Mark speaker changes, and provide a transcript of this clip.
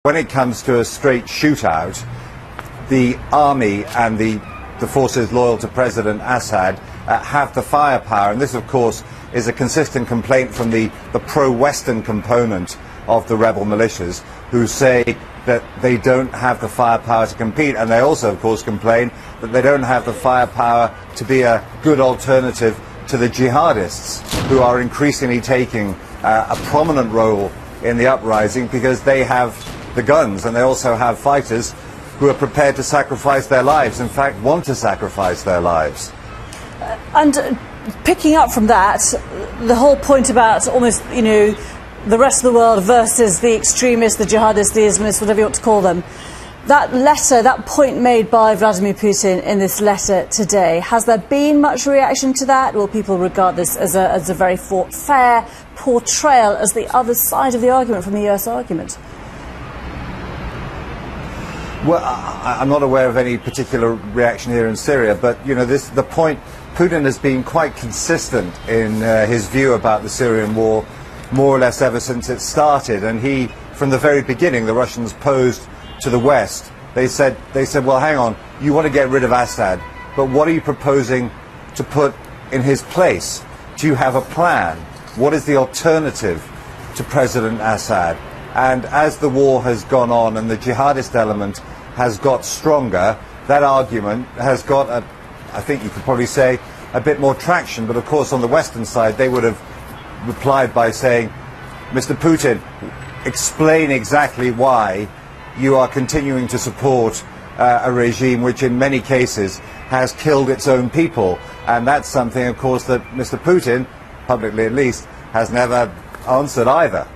Speaker 1: When it comes to a straight shootout, the army and the forces loyal to President Assad have the firepower, and this of course is a consistent complaint from the pro-Western component of the rebel militias, who say that they don't have the firepower to compete, and they also of course complain that they don't have the firepower to be a good alternative to the jihadists, who are increasingly taking a prominent role in the uprising because they have the guns, and they also have fighters who are prepared to sacrifice their lives, in fact want to sacrifice their lives.
Speaker 2: And picking up from that, the whole point about almost, the rest of the world versus the extremists, the jihadists, the Islamists, whatever you want to call them, that letter, that point made by Vladimir Putin in this letter today, has there been much reaction to that? Will people regard this as a very fair portrayal as the other side of the argument from the US argument?
Speaker 1: Well, I'm not aware of any particular reaction here in Syria, but the point, Putin has been quite consistent in his view about the Syrian war, more or less ever since it started. And he, from the very beginning, the Russians posed to the West. They said, well, hang on, you want to get rid of Assad, but what are you proposing to put in his place? Do you have a plan? What is the alternative to President Assad? And as the war has gone on and the jihadist element has got stronger, that argument has got, I think you could probably say, a bit more traction. But of course on the Western side they would have replied by saying, Mr. Putin, explain exactly why you are continuing to support a regime which in many cases has killed its own people. And that's something of course that Mr. Putin, publicly at least, has never answered either.